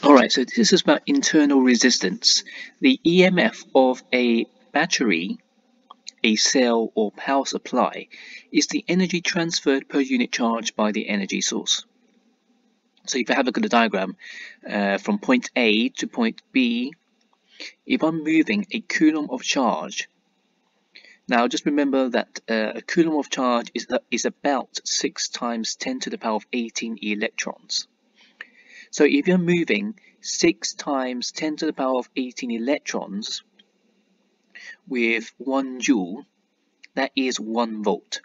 Alright, so this is about internal resistance. The EMF of a battery, a cell or power supply is the energy transferred per unit charge by the energy source. So if I have a look at the diagram, from point A to point B, if I'm moving a coulomb of charge, now just remember that a coulomb of charge is about 6 times 10 to the power of 18 electrons. So if you're moving 6 times 10 to the power of 18 electrons with 1 joule, that is 1 volt.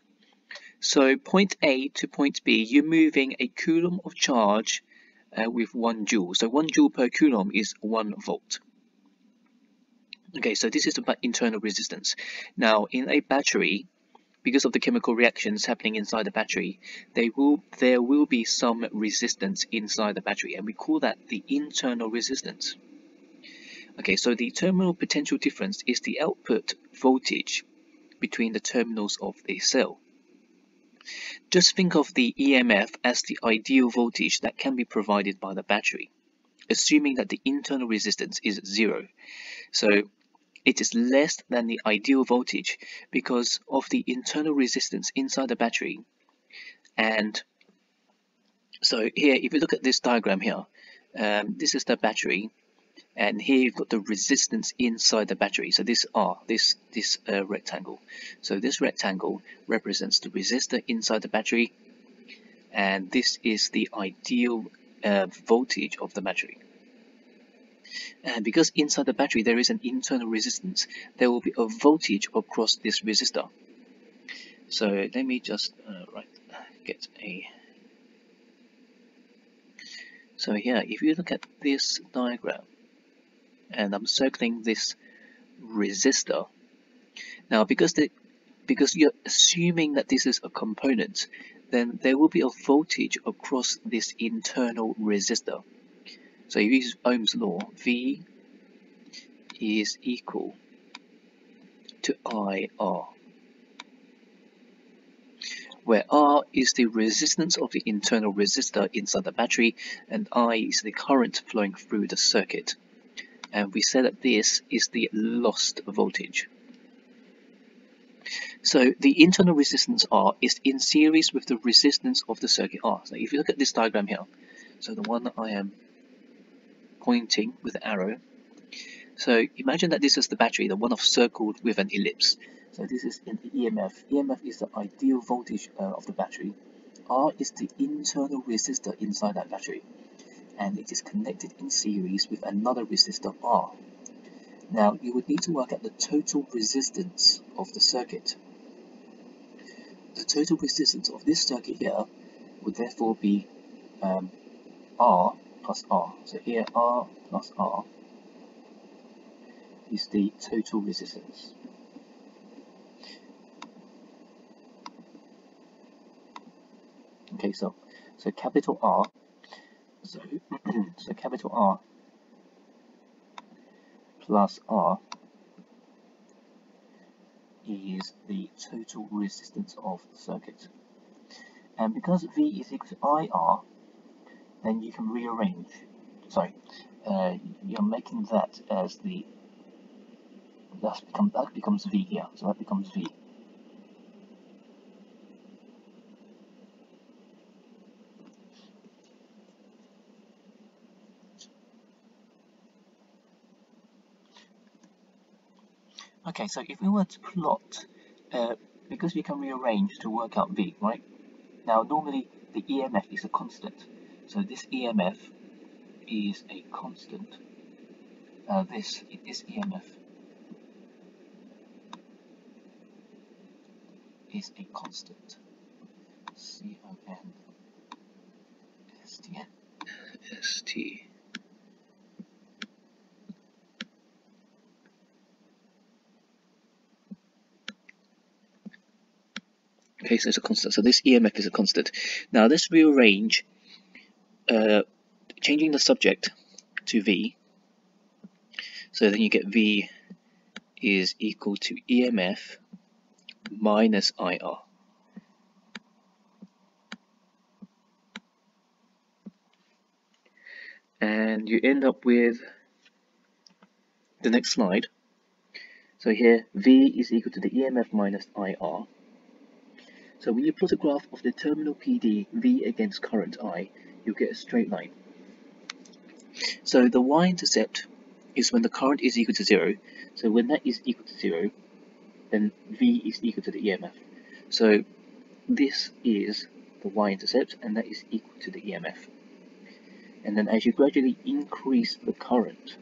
So point A to point B, you're moving a coulomb of charge with 1 joule. So 1 joule per coulomb is 1 volt. Okay, so this is about internal resistance. Now, in a battery, because of the chemical reactions happening inside the battery, there will be some resistance inside the battery, and we call that the internal resistance. Okay, so the terminal potential difference is the output voltage between the terminals of the cell. Just think of the EMF as the ideal voltage that can be provided by the battery, assuming that the internal resistance is 0. So it is less than the ideal voltage because of the internal resistance inside the battery. And so here, if you look at this diagram here, this is the battery, and here you've got the resistance inside the battery. So this R, this rectangle. So this rectangle represents the resistor inside the battery, and this is the ideal voltage of the battery. And because inside the battery there is an internal resistance, there will be a voltage across this resistor. So let me just get a. So here, if you look at this diagram, and I'm circling this resistor. Now, because you're assuming that this is a component, then there will be a voltage across this internal resistor. So if you use Ohm's law, V is equal to IR, where R is the resistance of the internal resistor inside the battery, and I is the current flowing through the circuit. And we said that this is the lost voltage. So the internal resistance R is in series with the resistance of the circuit R. So if you look at this diagram here, so the one that I am pointing with the arrow, so imagine that this is the battery, the one I've circled with an ellipse. So this is an EMF. EMF is the ideal voltage of the battery. R is the internal resistor inside that battery, and it is connected in series with another resistor R. Now you would need to work out the total resistance of the circuit. The total resistance of this circuit here would therefore be R plus R. So here R plus R is the total resistance. Okay, so capital R, so capital R plus R is the total resistance of the circuit. And because V is equal to IR, then you can rearrange, you're making that as the, that becomes V here, so that becomes V. Okay, so if we were to plot, because we can rearrange to work out V, right? Now, normally the EMF is a constant, so this EMF is a constant. This EMF is a constant. C-O-N-S-T. Okay, so it's a constant. So this EMF is a constant. Now let's rearrange, changing the subject to V. So then you get V is equal to EMF minus IR. and you end up with the next slide. So here, V is equal to the EMF minus IR. So when you plot a graph of the terminal PD, V against current I, you get a straight line. So the y-intercept is when the current is equal to 0. So when that is equal to 0, then V is equal to the EMF. So this is the y-intercept, and that is equal to the EMF. And then as you gradually increase the current,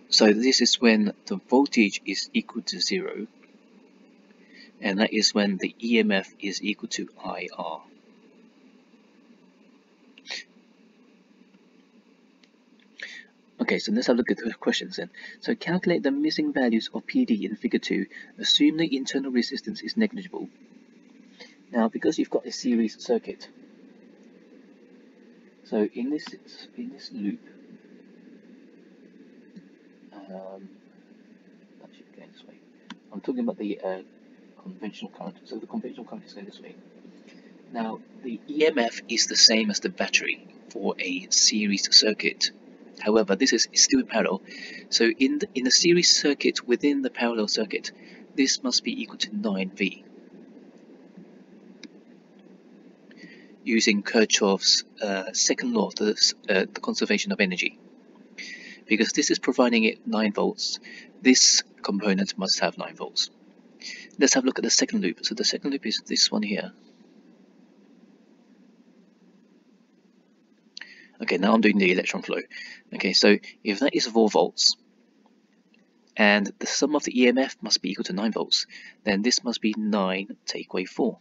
so this is when the voltage is equal to 0, and that is when the EMF is equal to IR. Okay, so let's have a look at the questions then. So calculate the missing values of PD in figure 2. Assume the internal resistance is negligible. Now, because you've got a series circuit, so in this loop, actually going this way. I'm talking about the conventional current. So the conventional current is going this way. Now, the EMF is the same as the battery for a series circuit. However, this is still in parallel. So in the series circuit within the parallel circuit, this must be equal to 9V. Using Kirchhoff's second law of the conservation of energy. Because this is providing it 9 volts, this component must have 9 volts. Let's have a look at the second loop. So the second loop is this one here. Okay, now I'm doing the electron flow. Okay, so if that is 4 volts, and the sum of the EMF must be equal to 9 volts, then this must be 9 take away 4.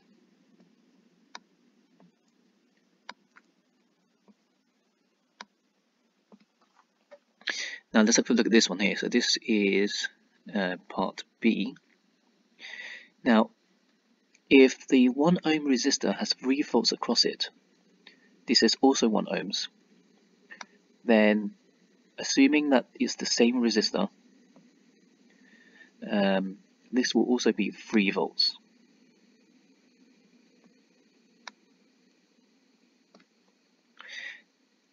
Now let's have a look at this one here. So this is part B. Now, if the 1 ohm resistor has 3 volts across it, this is also 1 ohms, then assuming that it's the same resistor, this will also be 3 volts.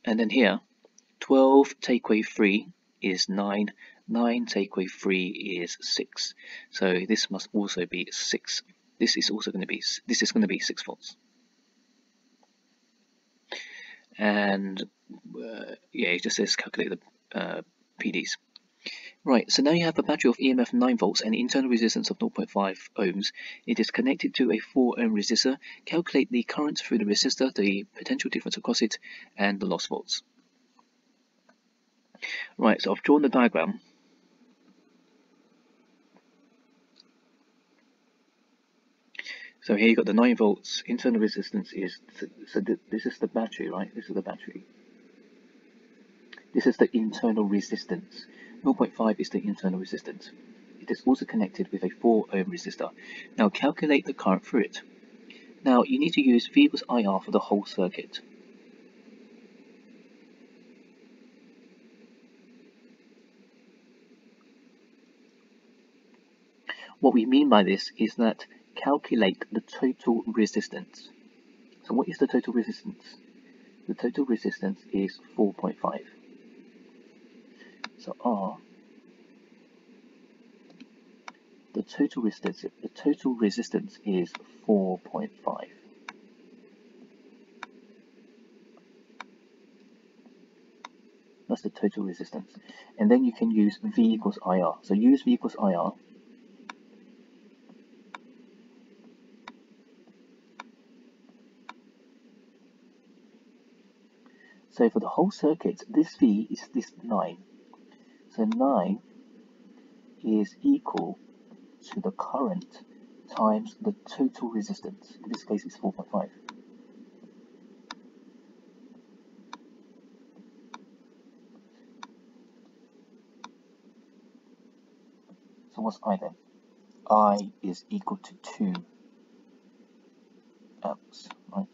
And then here, 12 take away 3 is 9, 9 take away 3 is 6. So this must also be 6. This is going to be 6 volts. And yeah, it just says calculate the PDs. Right, so now you have a battery of EMF 9 volts and internal resistance of 0.5 ohms. It is connected to a 4 ohm resistor. Calculate the current through the resistor, the potential difference across it, and the loss volts. Right, so I've drawn the diagram. So here you've got the 9 volts, internal resistance is, so this is the battery, right? This is the battery. This is the internal resistance. 0.5 is the internal resistance. It is also connected with a 4 ohm resistor. Now calculate the current through it. Now you need to use V equals IR for the whole circuit. What we mean by this is that calculate the total resistance. So what is the total resistance? The total resistance is 4.5. So R, the total resistance is 4.5. That's the total resistance. And then you can use V equals IR. So use V equals IR. So for the whole circuit, this V is this 9. So 9 is equal to the current times the total resistance. In this case, it's 4.5. So what's I then? I is equal to 2 amps, right?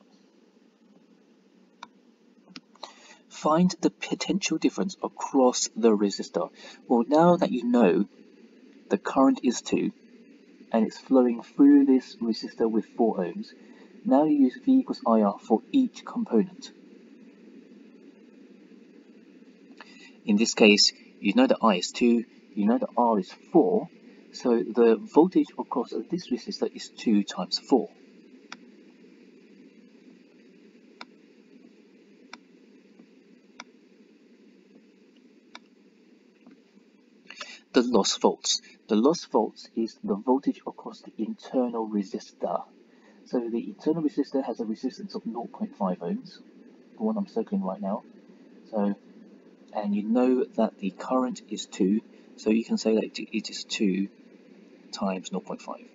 Find the potential difference across the resistor. Well, now that you know the current is 2 and it's flowing through this resistor with 4 ohms, Now you use V equals IR for each component. In this case, you know that I is 2, you know that R is 4, so the voltage across this resistor is 2 times 4. The loss volts. The loss volts is the voltage across the internal resistor. So the internal resistor has a resistance of 0.5 ohms, the one I'm circling right now. So, and you know that the current is 2, so you can say that it is 2 times 0.5.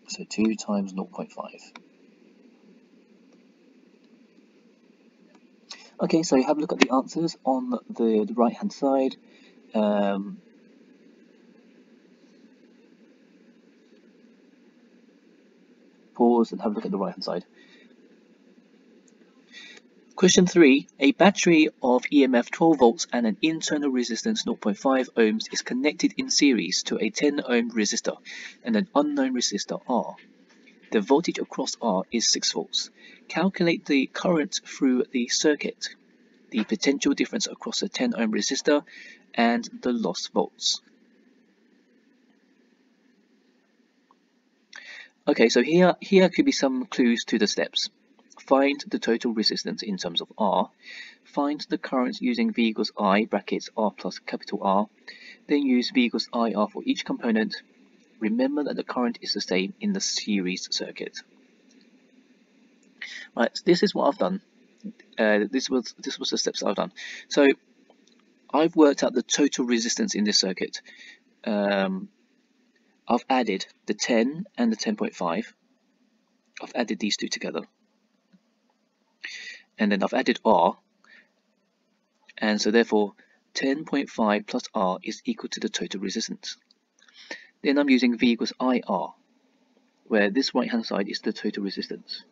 So 2 times 0.5. Okay, so have a look at the answers on the right hand side. Pause and have a look at the right hand side. Question 3. A battery of EMF 12 volts and an internal resistance 0.5 ohms is connected in series to a 10 ohm resistor and an unknown resistor R. The voltage across R is 6 volts. Calculate the current through the circuit, the potential difference across the 10 ohm resistor, and the loss volts. Okay, so here could be some clues to the steps. Find the total resistance in terms of R. Find the current using V equals I, brackets R plus capital R. Then use V equals IR for each component. Remember that the current is the same in the series circuit. Right, so this is what I've done. This was the steps I've done. So I've worked out the total resistance in this circuit. I've added the 10 and the 10.5. I've added these two together. And then I've added R. And so therefore 10.5 plus R is equal to the total resistance. Then I'm using V equals IR, where this right hand side is the total resistance.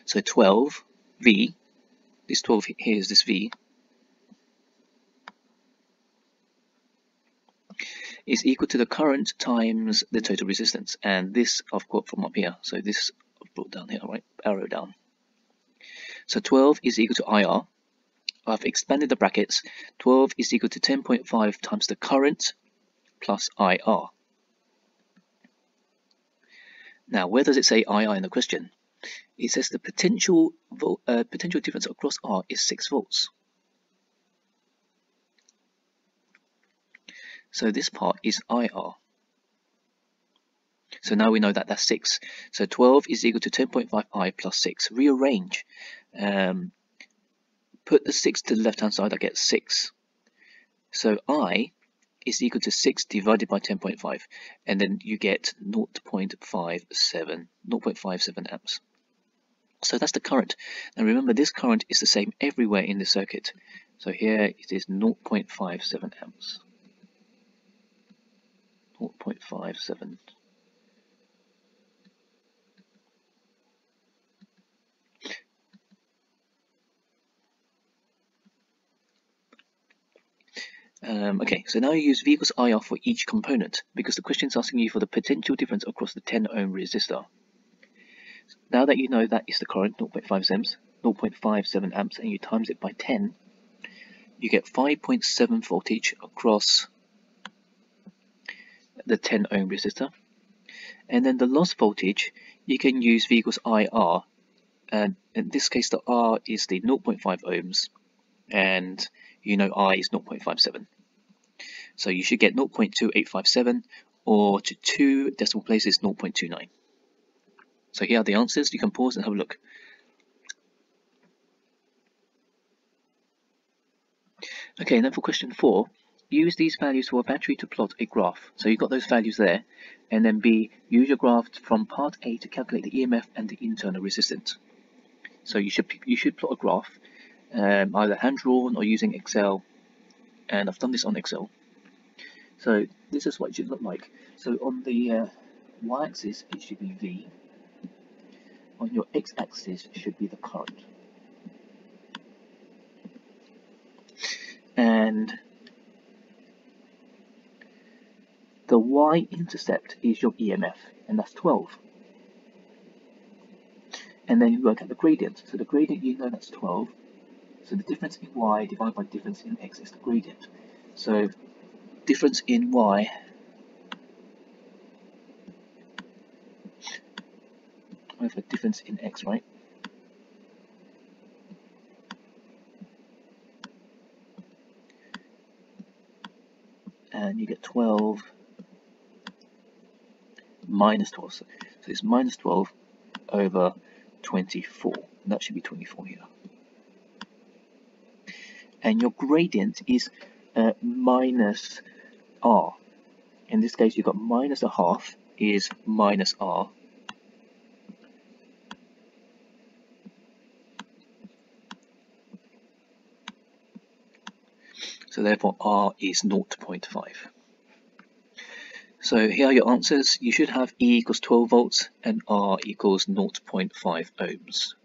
So 12 V, this 12 here is this V, is equal to the current times the total resistance, and this I've got from up here, so this I've brought down here, right, arrow down. So 12 is equal to IR. I've expanded the brackets. 12 is equal to 10.5 times the current plus IR. Now, where does it say IR in the question? It says the potential difference across R is 6 volts. So this part is IR. So now we know that that's 6. So 12 is equal to 10.5 I plus 6. Rearrange. Put the 6 to the left hand side, I get 6. So I is equal to 6 divided by 10.5. And then you get 0.57 amps. So that's the current. And remember, this current is the same everywhere in the circuit. So here it is 0.57 amps. 0.57. Okay, so now you use V equals IR for each component because the question is asking you for the potential difference across the 10 ohm resistor. Now that you know that is the current, 0.57 amps, and you times it by 10, you get 5.7 voltage across the 10 ohm resistor. And then the loss voltage, you can use V equals IR, and in this case the R is the 0.5 ohms, and you know I is 0.57. So you should get 0.2857, or to 2 decimal places 0.29. So here are the answers. You can pause and have a look. Okay, and then for question 4, use these values for a battery to plot a graph. So you've got those values there, and then B, use your graph from part A to calculate the EMF and the internal resistance. So you should plot a graph, either hand drawn or using Excel, and I've done this on Excel. So this is what it should look like. So on the y-axis it should be V. On your x-axis should be the current. And the y-intercept is your EMF, and that's 12. And then you work out the gradient. So the gradient, you know, that's 12. So the difference in y divided by difference in x is the gradient. So difference in y over difference in x, right? And you get 12 minus 12. So it's minus 12 over 24. And that should be 24 here. And your gradient is minus r. In this case, you've got minus a half is minus r. So therefore r is 0.5. So here are your answers. You should have E equals 12 volts and R equals 0.5 ohms.